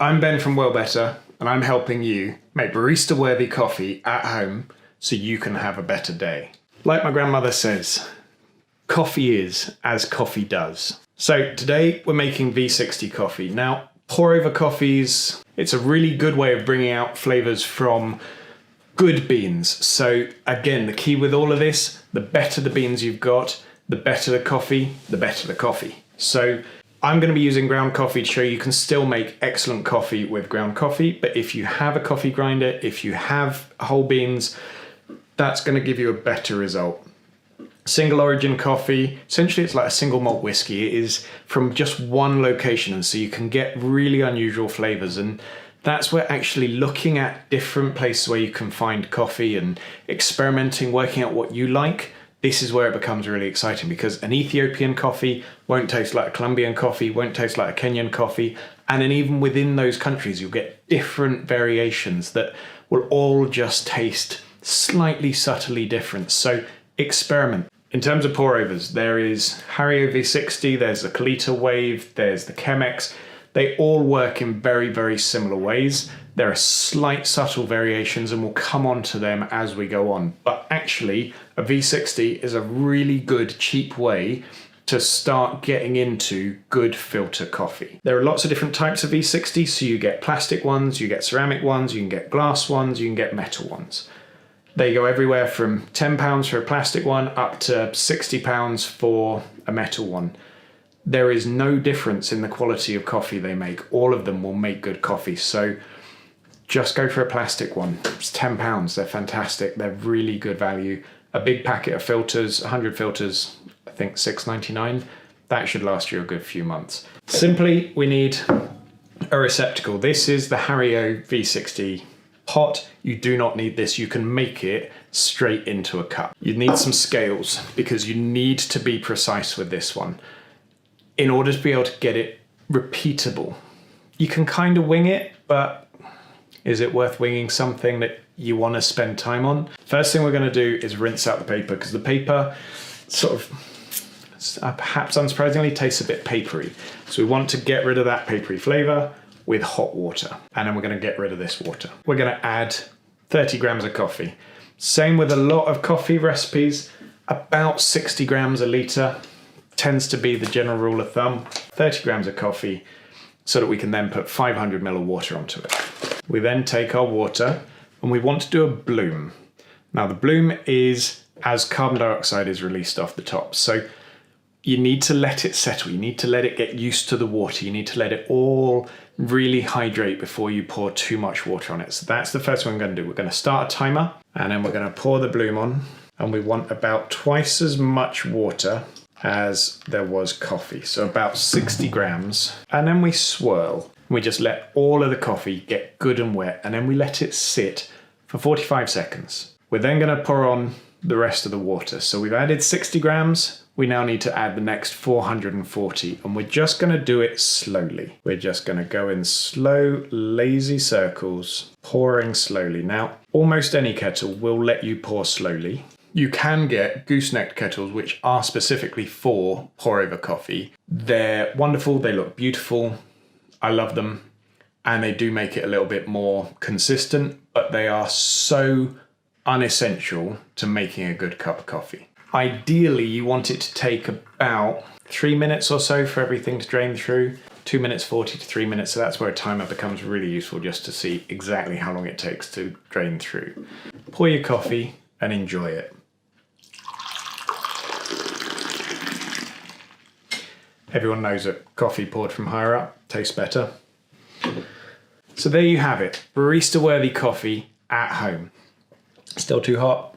I'm Ben from Well Better, and I'm helping you make barista-worthy coffee at home so you can have a better day. Like my grandmother says, coffee is as coffee does. So today we're making V60 coffee. Now, pour-over coffees, it's a really good way of bringing out flavors from good beans. So again, the key with all of this, the better the beans you've got, the better the coffee, the better the coffee. So I'm going to be using ground coffee to show you can still make excellent coffee with ground coffee, but if you have a coffee grinder, if you have whole beans, that's going to give you a better result. Single origin coffee, essentially it's like a single malt whiskey. It is from just one location, and so you can get really unusual flavors, and that's where actually looking at different places where you can find coffee and experimenting, working out what you like, this is where it becomes really exciting, because an Ethiopian coffee won't taste like a Colombian coffee, won't taste like a Kenyan coffee. And then even within those countries, you'll get different variations that will all just taste slightly subtly different. So experiment. In terms of pour overs, there is Hario V60, there's the Kalita Wave, there's the Chemex. They all work in very, very similar ways. There are slight subtle variations, and we'll come on to them as we go on. But actually, a V60 is a really good, cheap way to start getting into good filter coffee. There are lots of different types of V60, so you get plastic ones, you get ceramic ones, you can get glass ones, you can get metal ones. They go everywhere from £10 for a plastic one up to £60 for a metal one. There is no difference in the quality of coffee they make. All of them will make good coffee. So just go for a plastic one. It's £10. They're fantastic. They're really good value. A big packet of filters, 100 filters, I think $6.99. That should last you a good few months. Simply, we need a receptacle. This is the Hario V60 pot. You do not need this. You can make it straight into a cup. You need some scales because you need to be precise with this one in order to be able to get it repeatable. You can kind of wing it, but is it worth winging something that you want to spend time on? First thing we're going to do is rinse out the paper, because the paper sort of, perhaps unsurprisingly, tastes a bit papery. So we want to get rid of that papery flavor with hot water. And then we're going to get rid of this water. We're going to add 30 grams of coffee. Same with a lot of coffee recipes, about 60 grams a litre tends to be the general rule of thumb. 30 grams of coffee, so that we can then put 500 ml of water onto it. We then take our water and we want to do a bloom. Now the bloom is as carbon dioxide is released off the top. So you need to let it settle. You need to let it get used to the water. You need to let it all really hydrate before you pour too much water on it. So that's the first one we're going to do. We're going to start a timer, and then we're going to pour the bloom on, and we want about twice as much water as there was coffee, so about 60 grams. And then we swirl. We just let all of the coffee get good and wet, and then we let it sit for 45 seconds. We're then going to pour on the rest of the water. So we've added 60 grams. We now need to add the next 440, and we're just going to do it slowly. We're just going to go in slow, lazy circles, pouring slowly. Now, almost any kettle will let you pour slowly. You can get gooseneck kettles, which are specifically for pour-over coffee. They're wonderful, they look beautiful, I love them, and they do make it a little bit more consistent, but they are so unessential to making a good cup of coffee. Ideally, you want it to take about 3 minutes or so for everything to drain through. 2 minutes 40 to 3 minutes, so that's where a timer becomes really useful, just to see exactly how long it takes to drain through. Pour your coffee and enjoy it. Everyone knows that coffee poured from higher up tastes better. So there you have it, barista-worthy coffee at home. Still too hot?